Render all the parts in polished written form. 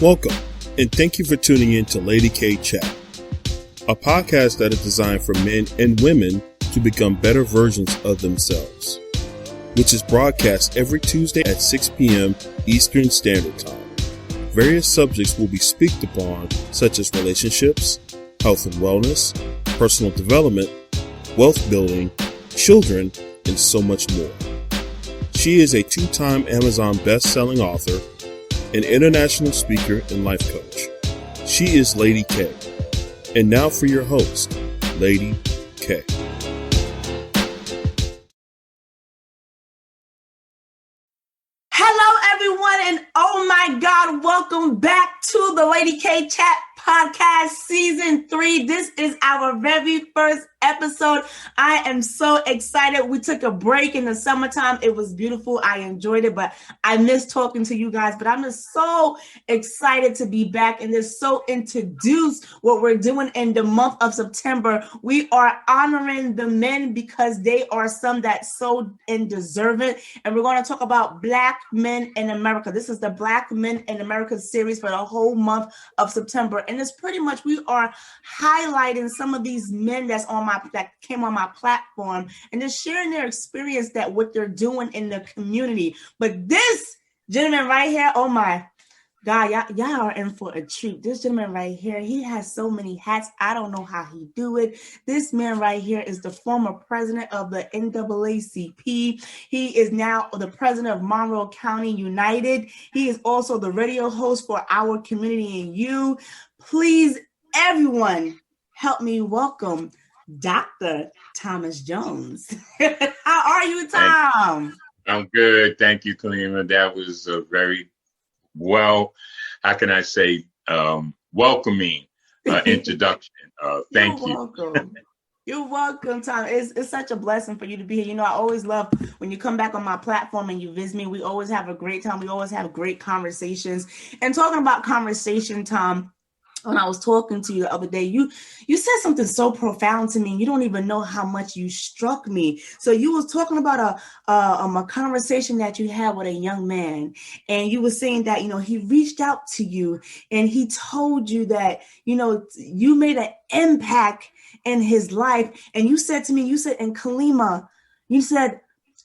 Welcome, and thank you for tuning in to Lady K Chat, a podcast that is designed for men and women to become better versions of themselves, which is broadcast every Tuesday at 6 p.m. Eastern Standard Time. Various subjects will be spoken upon, such as relationships, health and wellness, personal development, wealth building, children, and so much more. She is a two-time Amazon best-selling author, an international speaker, and life coach. She is Lady K. And now for your host, Lady K. Hello, everyone, and oh my God, welcome back to the Lady K Chat Podcast Season 3. This is our very first episode. I am so excited. We took a break in the summertime. It was beautiful. I enjoyed it, but I miss talking to you guys. But I'm just so excited to be back and just so introduce what we're doing in the month of September. We are honoring the men because they are some that so deserving. And we're going to talk about Black men in America. This is the Black Men in America series for the whole month of September. And it's pretty much, we are highlighting some of these men that came on my platform and just sharing their experience, that what they're doing in the community. But this gentleman right here, oh my God, y'all are in for a treat. This gentleman right here, he has so many hats. I don't know how he do it. This man right here is the former president of the NAACP. He is now the president of Monroe County United. He is also the radio host for Our Community and You. Please, everyone, help me welcome Dr. Thomas Jones. How are you, Tom? I'm good. Thank you, Kalima. That was a very welcoming introduction. Thank you. Welcome. You're welcome, Tom. It's such a blessing for you to be here. You know, I always love when you come back on my platform and you visit me. We always have a great time. We always have great conversations. And talking about conversation, Tom, when I was talking to you the other day, you said something so profound to me. You don't even know how much you struck me. So you was talking about a conversation that you had with a young man, and you were saying that, you know, he reached out to you and he told you that, you know, you made an impact in his life. And you said to me, and Kalima, you said,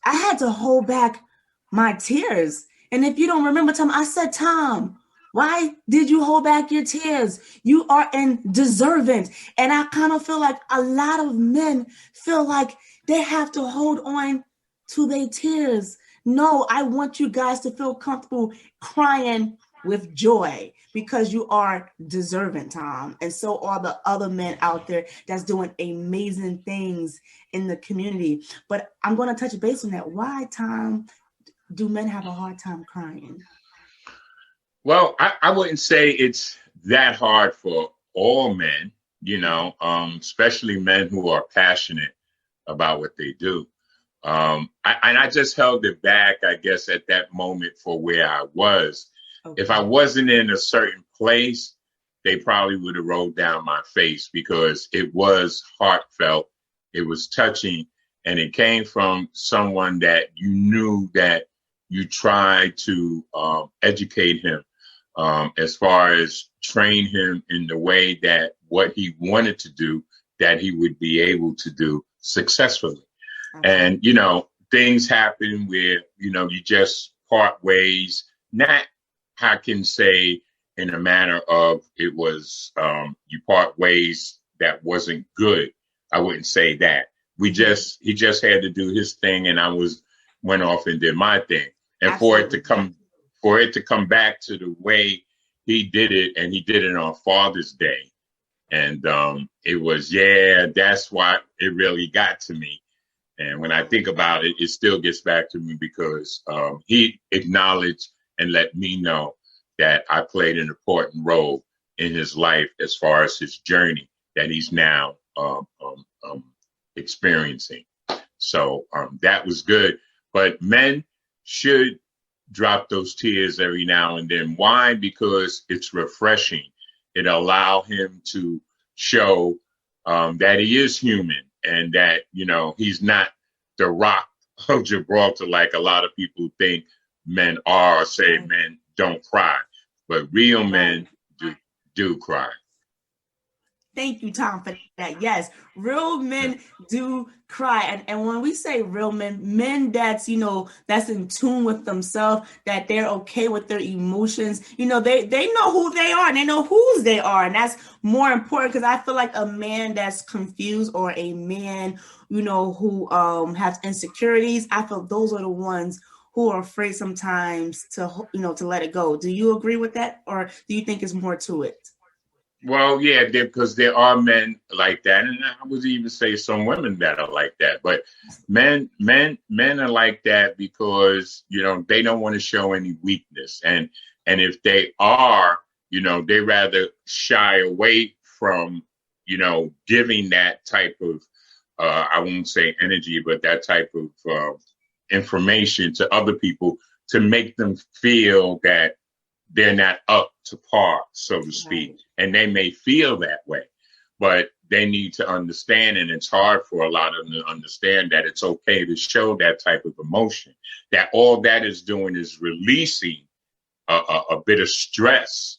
I had to hold back my tears. And if you don't remember, Tom, I said, Tom, why did you hold back your tears? You are deserving. And I kind of feel like a lot of men feel like they have to hold on to their tears. No, I want you guys to feel comfortable crying with joy because you are deserving, Tom. And so are the other men out there that's doing amazing things in the community. But I'm going to touch base on that. Why, Tom, do men have a hard time crying? Well, I wouldn't say it's that hard for all men, you know, especially men who are passionate about what they do. I just held it back, I guess, at that moment for where I was. Okay. If I wasn't in a certain place, they probably would have rolled down my face because it was heartfelt. It was touching, and it came from someone that you knew that you tried to educate him. As far as train him in the way that what he wanted to do, that he would be able to do successfully. Okay. And, you know, things happen where, you know, you just part ways, not, I can say, in a manner of it was you part ways that wasn't good. I wouldn't say that. He just had to do his thing, and I went off and did my thing. And Absolutely. For it to come back to the way he did it, and he did it on Father's Day. And it was, that's why it really got to me. And when I think about it, it still gets back to me because he acknowledged and let me know that I played an important role in his life as far as his journey that he's now experiencing. So that was good. But men should drop those tears every now and then. Why? Because it's refreshing. It allows him to show that he is human and that, you know, he's not the Rock of Gibraltar like a lot of people think men are, or say men don't cry. but real men do cry. Thank you, Tom, for that. Yes, real men do cry. And when we say real men that's, that's in tune with themselves, that they're okay with their emotions, they know who they are and they know whose they are. And that's more important, because I feel like a man that's confused, or a man, who has insecurities, I feel those are the ones who are afraid sometimes to let it go. Do you agree with that? Or do you think there's more to it? Well, yeah, because there are men like that, and I would even say some women that are like that. But men are like that because they don't want to show any weakness, and if they are, they rather shy away from giving that type of I won't say energy, but that type of information to other people to make them feel that they're not up to par, so to speak. Right. And they may feel that way, but they need to understand, and it's hard for a lot of them to understand, that it's okay to show that type of emotion, that all that is doing is releasing a bit of stress,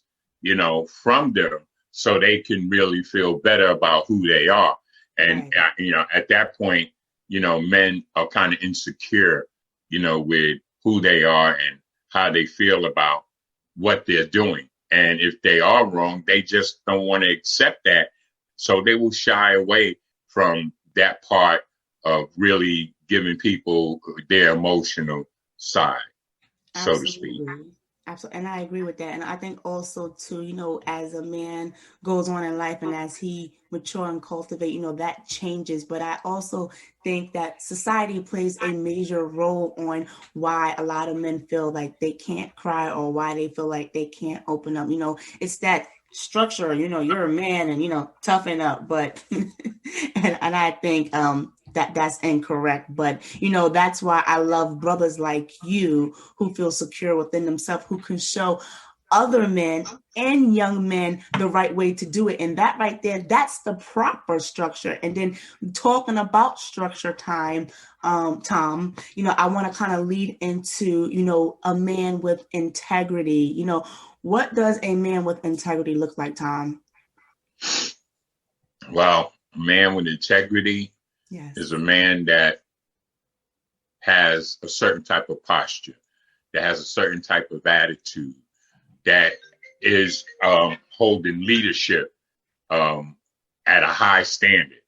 from them, so they can really feel better about who they are. And, right. At that point, men are kind of insecure, with who they are and how they feel about what they're doing. And if they are wrong, they just don't want to accept that. So they will shy away from that part of really giving people their emotional side, Absolutely. so to speak. Absolutely. And I agree with that. And I think also too, as a man goes on in life and as he mature and cultivate, that changes. But I also think that society plays a major role on why a lot of men feel like they can't cry, or why they feel like they can't open up. It's that structure, you're a man and, toughen up. But and I think that's incorrect. But, that's why I love brothers like you who feel secure within themselves, who can show other men and young men the right way to do it. And that right there, that's the proper structure. And then talking about structure time, Tom, I want to kind of lead into, a man with integrity. What does a man with integrity look like, Tom? Well, a man with integrity is a man that has a certain type of posture, that has a certain type of attitude, that is holding leadership at a high standard.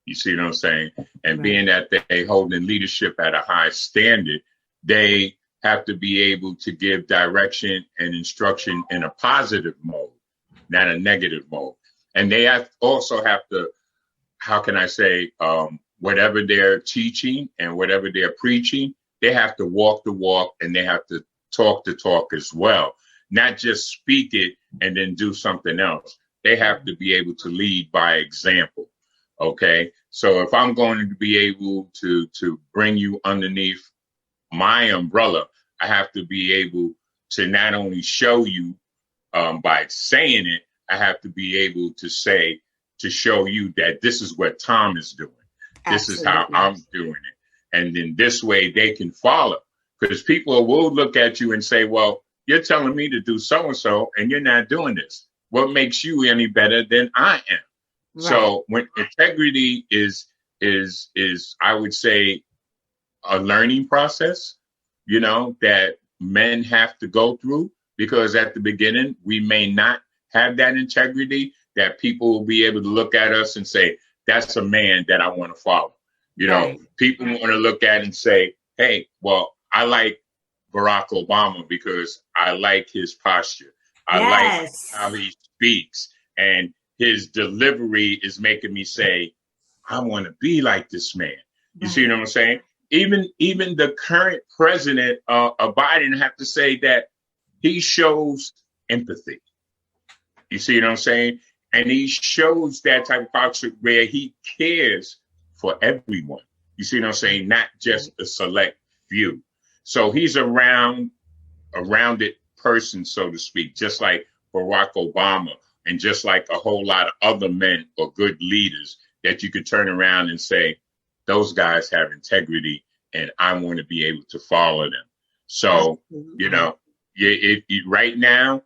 You see what I'm saying? And right. Being that they holding leadership at a high standard, they have to be able to give direction and instruction in a positive mode, not a negative mode. And they also have to, how can I say, whatever they're teaching and whatever they're preaching, they have to walk the walk, and they have to talk the talk as well. Not just speak it and then do something else. They have to be able to lead by example. Okay. So if I'm going to be able to bring you underneath my umbrella, I have to be able to not only show you by saying it, I have to be able to show you that this is what Tom is doing. This Absolutely. Is how I'm doing it. And then this way they can follow, because people will look at you and say, well, you're telling me to do so-and-so and you're not doing this. What makes you any better than I am? Right. So when integrity is, I would say, a learning process, that men have to go through, because at the beginning, we may not have that integrity, that people will be able to look at us and say, that's a man that I want to follow. Right. People want to look at and say, hey, well, I like Barack Obama because I like his posture. I like how he speaks, and his delivery is making me say, I want to be like this man. You see what I'm saying? Even the current president, Biden, have to say that he shows empathy. You see what I'm saying? And he shows that type of posture where he cares for everyone. You see what I'm saying? Not just a select few. So he's a rounded person, so to speak, just like Barack Obama, and just like a whole lot of other men or good leaders that you could turn around and say, those guys have integrity and I want to be able to follow them. So, if right now,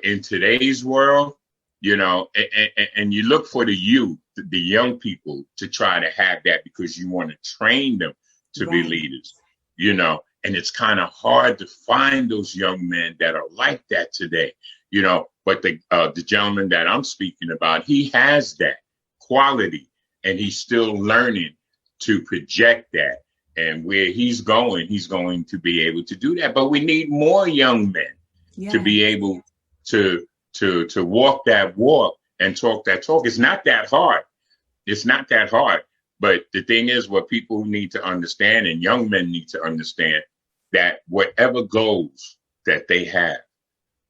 in today's world, and you look for the youth, the young people, to try to have that because you want to train them to be leaders, and it's kind of hard to find those young men that are like that today, but the gentleman that I'm speaking about, he has that quality and he's still learning to project that. And where he's going to be able to do that. But we need more young men to be able to walk that walk and talk that talk. It's not that hard. It's not that hard. But the thing is, what people need to understand, and young men need to understand, that whatever goals that they have,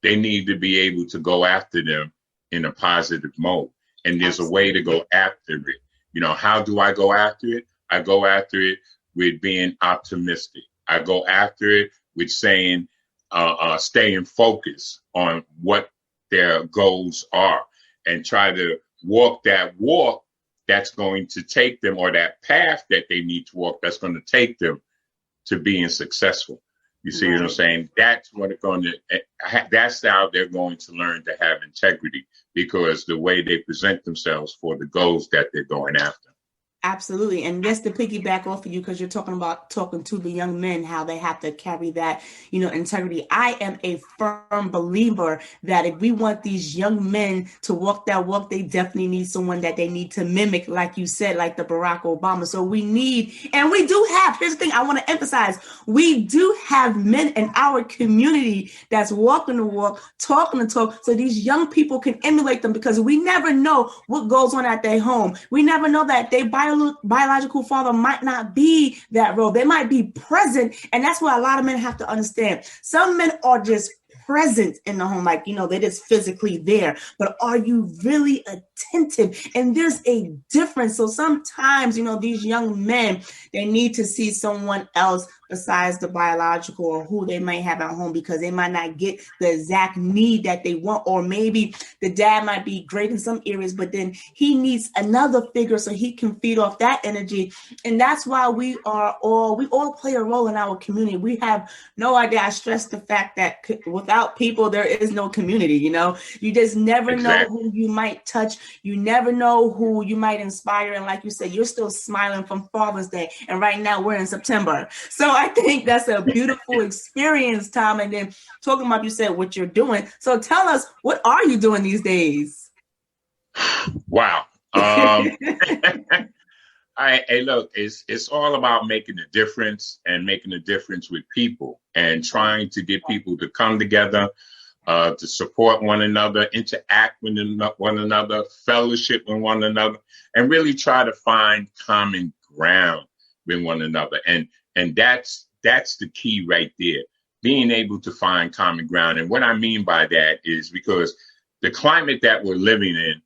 they need to be able to go after them in a positive mode. And there's a way to go after it. How do I go after it? I go after it with being optimistic. I go after it with saying, staying focused on what their goals are and try to walk that walk that's going to take them, or that path that they need to walk that's going to take them to being successful. You see what I'm saying? That's what it's going to, that's how they're going to learn to have integrity, because the way they present themselves for the goals that they're going after. Absolutely. And just to piggyback off of you, because you're talking to the young men, how they have to carry that, integrity. I am a firm believer that if we want these young men to walk that walk, they definitely need someone that they need to mimic, like you said, like the Barack Obama. So we need, and we do have, here's the thing I want to emphasize, we do have men in our community that's walking the walk, talking the talk, so these young people can emulate them, because we never know what goes on at their home. We never know that they biological father might not be that role. They might be present. And that's what a lot of men have to understand. Some men are just present in the home, like, they're just physically there. But are you really attentive? And there's a difference. So sometimes, these young men, they need to see someone else besides the biological or who they might have at home, because they might not get the exact need that they want. Or maybe the dad might be great in some areas, but then he needs another figure so he can feed off that energy. And that's why we all play a role in our community. We have no idea. I stress the fact that without people, there is no community. You just never know who you might touch. You never know who you might inspire. And like you said, you're still smiling from Father's Day. And right now we're in September. So I think that's a beautiful experience, Tom. And then talking about, you said what you're doing. So tell us, what are you doing these days? Wow. Hey, look, it's all about making a difference, and making a difference with people, and trying to get people to come together, to support one another, interact with one another, fellowship with one another, and really try to find common ground with one another. And that's the key right there, being able to find common ground. And what I mean by that is because the climate that we're living in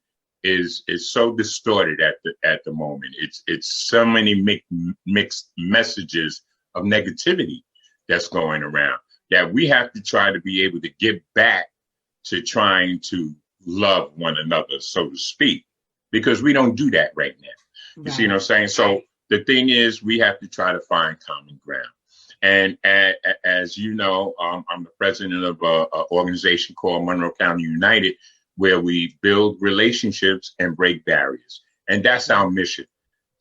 is so distorted at the moment. It's so many mixed messages of negativity that's going around, that we have to try to be able to get back to trying to love one another, so to speak, because we don't do that right now. You see what I'm saying? So the thing is, we have to try to find common ground. And as you know, I'm the president of an organization called Monroe County United, where we build relationships and break barriers. And that's our mission,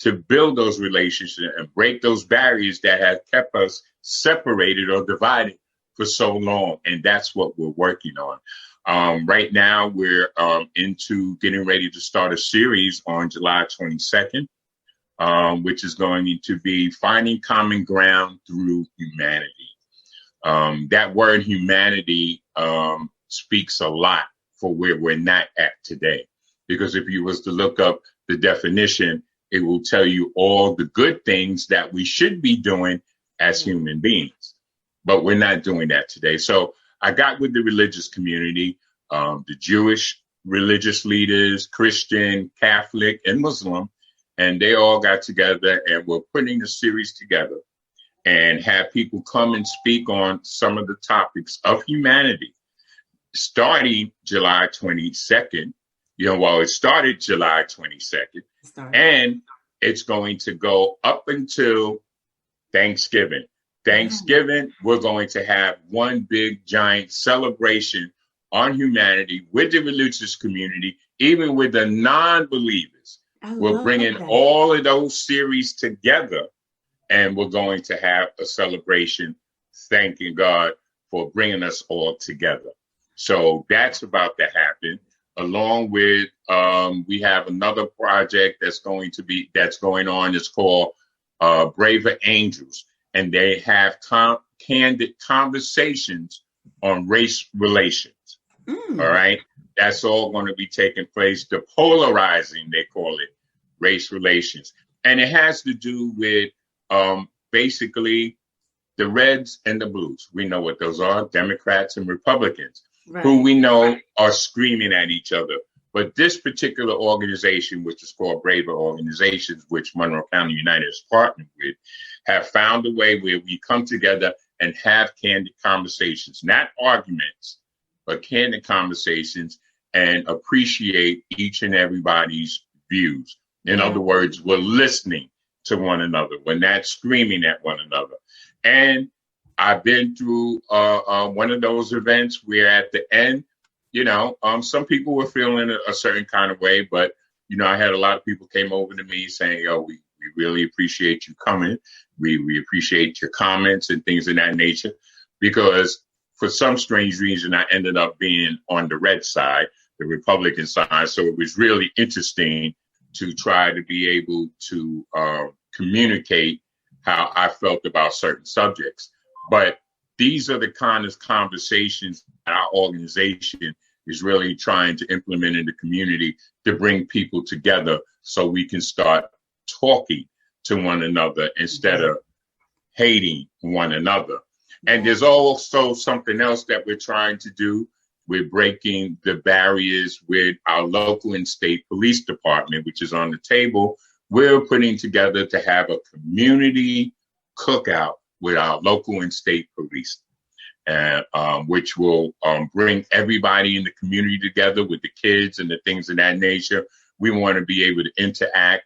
to build those relationships and break those barriers that have kept us separated or divided for so long. And that's what we're working on. Right now, we're into getting ready to start a series on July 22nd. Which is going to be finding common ground through humanity. That word humanity speaks a lot for where we're not at today. Because if you was to look up the definition, it will tell you all the good things that we should be doing as human beings. But we're not doing that today. So I got with the religious community, the Jewish religious leaders, Christian, Catholic, and Muslim, and they all got together, and we're putting a series together and have people come and speak on some of the topics of humanity, starting July 22nd. It started July 22nd, and it's going to go up until Thanksgiving. Thanksgiving, we're going to have one big giant celebration on humanity with the religious community, even with the non-believers. We're bringing all of those series together, and we're going to have a celebration thanking God for bringing us all together. So that's about to happen. Along with, we have another project that's going on. It's called Braver Angels, and they have candid conversations on race relations. All right, that's all going to be taking place. The polarizing, they call it, race relations, and it has to do with basically the Reds and the Blues. We know what those are: Democrats and Republicans, who we know are screaming at each other. But this particular organization, which is called Braver Organizations, which Monroe County United is partnered with, have found a way where we come together and have candid conversations, not arguments, but candid conversations, and appreciate each and everybody's views. In other words, we're listening to one another. We're not screaming at one another. And I've been through one of those events where at the end, some people were feeling a certain kind of way, but, I had a lot of people came over to me saying, we really appreciate you coming. We appreciate your comments and things of that nature, because for some strange reason, I ended up being on the red side, the Republican side. So it was really interesting to try to be able to communicate how I felt about certain subjects. But these are the kind of conversations that our organization is really trying to implement in the community to bring people together so we can start talking to one another instead of hating one another. And there's also something else that we're trying to do. We're breaking the barriers with our local and state police department, which is on the table. We're putting together to have a community cookout with our local and state police, which will bring everybody in the community together with the kids and the things of that nature. We want to be able to interact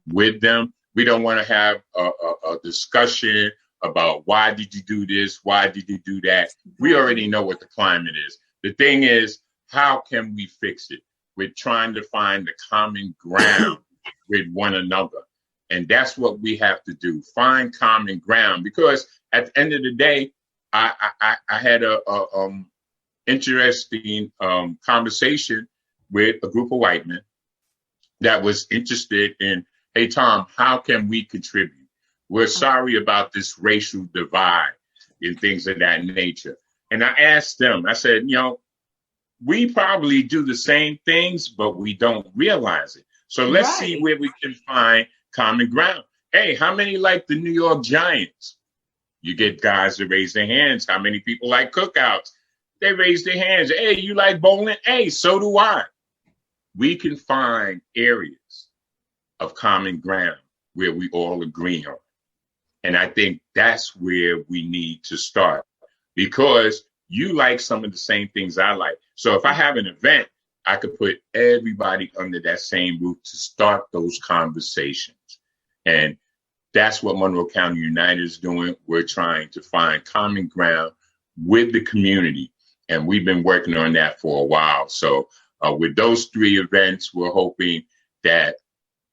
with them. We don't want to have a discussion about why did you do this? Why did you do that? We already know what the climate is. The thing is, how can we fix it? We're trying to find the common ground with one another. And that's what we have to do, find common ground. Because at the end of the day, I had a interesting conversation with a group of white men that was interested in, hey, Tom, how can we contribute? We're sorry about this racial divide and things of that nature. And I asked them, I said, we probably do the same things, but we don't realize it. So let's see where we can find common ground. Hey, how many like the New York Giants? You get guys that raise their hands. How many people like cookouts? They raise their hands. Hey, you like bowling? Hey, so do I. We can find areas of common ground where we all agree on. And I think that's where we need to start, because you like some of the same things I like. So if I have an event, I could put everybody under that same roof to start those conversations. And that's what Monroe County United is doing. We're trying to find common ground with the community. And we've been working on that for a while. So with those three events, we're hoping that,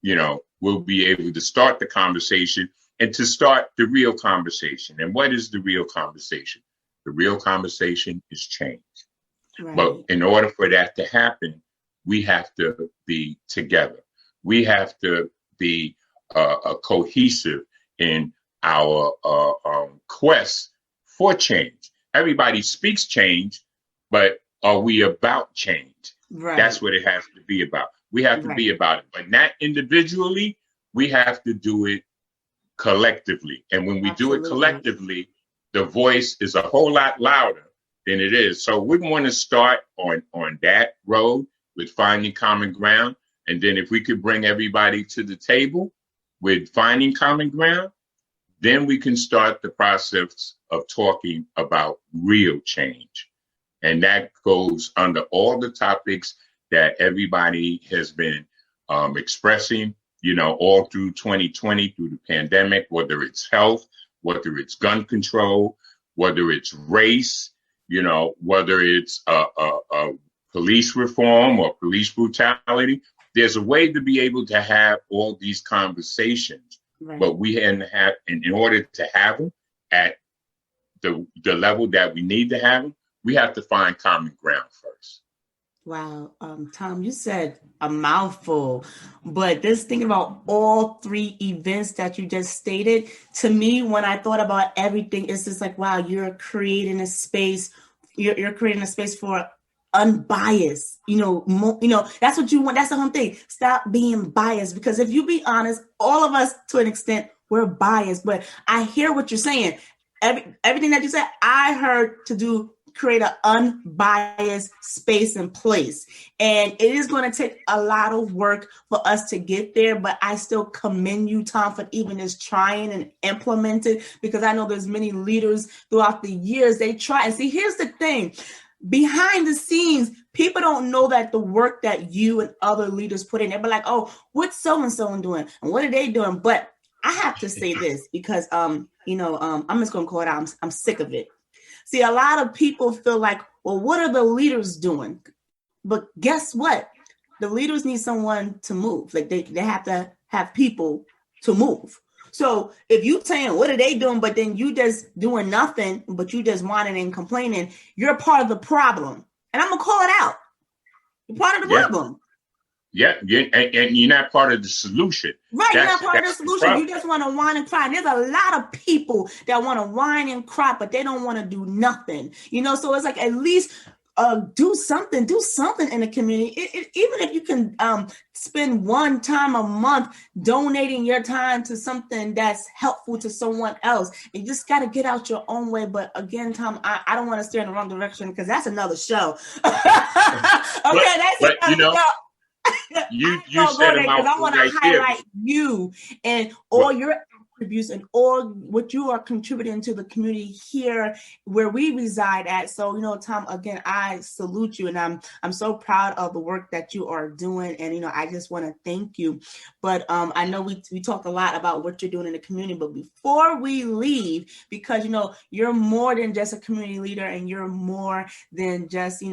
we'll be able to start the conversation and to start the real conversation. And what is the real conversation? The real conversation is change. Right. But in order for that to happen, we have to be together. We have to be cohesive in our quest for change. Everybody speaks change, but are we about change? Right. That's what it has to be about. We have to be about it, but not individually. We have to do it collectively. And when we do it collectively, the voice is a whole lot louder than it is. So we want to start on that road with finding common ground. And then if we could bring everybody to the table with finding common ground, then we can start the process of talking about real change. And that goes under all the topics that everybody has been expressing, all through 2020, through the pandemic, whether it's health, whether it's gun control, whether it's race, whether it's a police reform or police brutality, there's a way to be able to have all these conversations. Right. But we hadn't have, in order to have them at the level that we need to have them, we have to find common ground first. Wow. Tom, you said a mouthful, but just thinking about all three events that you just stated, to me, when I thought about everything, it's just like, wow, you're creating a space. You're creating a space for unbiased, that's what you want. That's the whole thing. Stop being biased, because if you be honest, all of us to an extent, we're biased, but I hear what you're saying. Everything that you said, I heard to create an unbiased space and place. And it is going to take a lot of work for us to get there, but I still commend you, Tom, for even just trying and implementing, because I know there's many leaders throughout the years, they try. And see, here's the thing. Behind the scenes, people don't know that the work that you and other leaders put in. They'll be like, oh, what's so-and-so doing? And what are they doing? But I have to say this because, I'm just going to call it out. I'm sick of it. See, a lot of people feel like, well, what are the leaders doing? But guess what? The leaders need someone to move. Like they have to have people to move. So if you saying, what are they doing? But then you just doing nothing, but you just whining and complaining, you're part of the problem. And I'm going to call it out. You're part of the problem. Yeah, and you're not part of the solution. Right, you're not part of the solution. You just want to whine and cry. There's a lot of people that want to whine and cry, but they don't want to do nothing. So it's like, at least do something in the community. Even if you can spend one time a month donating your time to something that's helpful to someone else. You just got to get out your own way. But again, Tom, I don't want to steer in the wrong direction because that's another show. You said it, because I want to highlight you and all your attributes and all what you are contributing to the community here where we reside at. So, Tom, again, I salute you, and I'm so proud of the work that you are doing. And, I just want to thank you. But I know we talked a lot about what you're doing in the community, but before we leave, because, you're more than just a community leader, and you're more than just,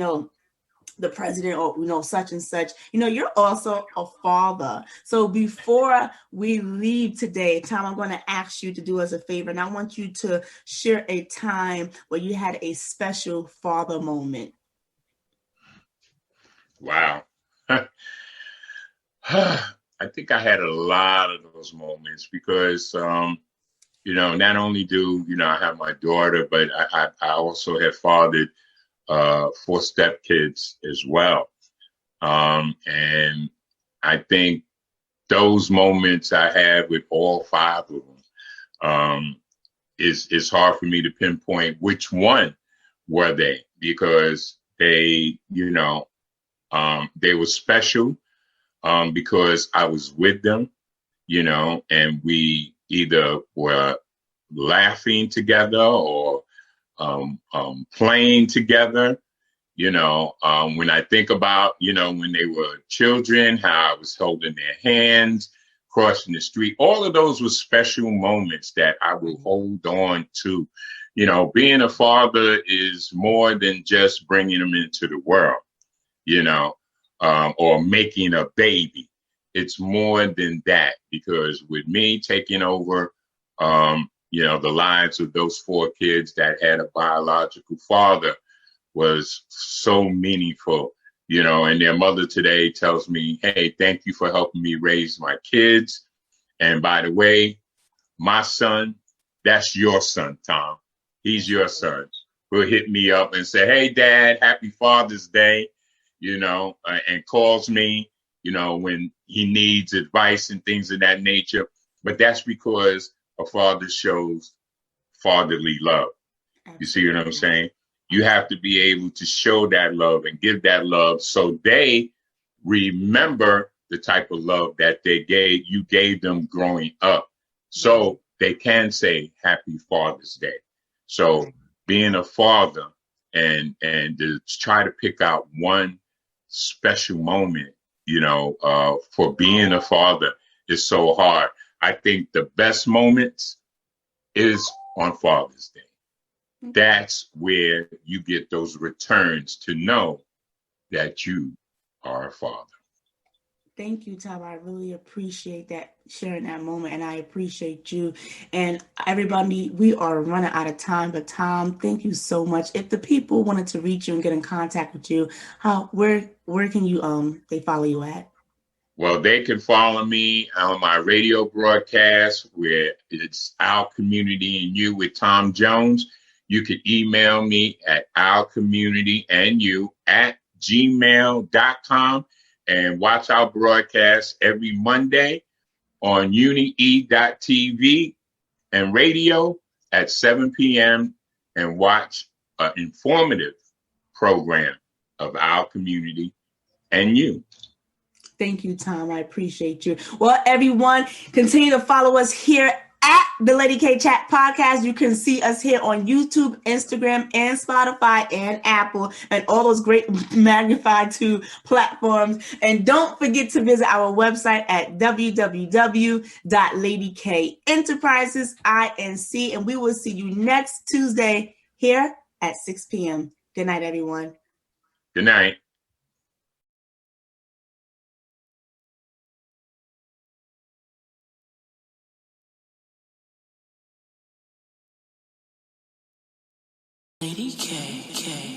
the president or, such and such, you're also a father. So before we leave today, Tom, I'm going to ask you to do us a favor. And I want you to share a time where you had a special father moment. Wow. I think I had a lot of those moments because, not only do, I have my daughter, but I also have fathered 4 stepkids as well. And I think those moments I had with all 5 of them is hard for me to pinpoint which one were they, because they, they were special because I was with them, and we either were laughing together or playing together, when I think about, when they were children, how I was holding their hands, crossing the street, all of those were special moments that I will hold on to. Being a father is more than just bringing them into the world, or making a baby. It's more than that, because with me taking over, the lives of those 4 kids that had a biological father was so meaningful, and their mother today tells me, hey, thank you for helping me raise my kids. And by the way, my son, that's your son, Tom. He's your son. Will hit me up and say, hey, Dad, happy Father's Day, and calls me, when he needs advice and things of that nature. But that's because a father shows fatherly love. You see what I'm saying? You have to be able to show that love and give that love so they remember the type of love that you gave them growing up, so they can say happy Father's Day. So being a father and to try to pick out one special moment, for being a father is so hard. I think the best moments is on Father's Day. That's where you get those returns to know that you are a father. Thank you, Tom. I really appreciate that, sharing that moment, and I appreciate you. And everybody, we are running out of time, but Tom, thank you so much. If the people wanted to reach you and get in contact with you, where can you they follow you at? Well, they can follow me on my radio broadcast where it's Our Community and You with Tom Jones. You can email me at ourcommunityandyou@gmail.com and watch our broadcast every Monday on uni.tv and radio at 7 p.m. and watch an informative program of Our Community and You. Thank you, Tom. I appreciate you. Well, everyone, continue to follow us here at the Lady K Chat Podcast. You can see us here on YouTube, Instagram, and Spotify, and Apple, and all those great magnified 2 platforms. And don't forget to visit our website at www.ladykeenterprises.inc. And we will see you next Tuesday here at 6 p.m. Good night, everyone. Good night. Lady K.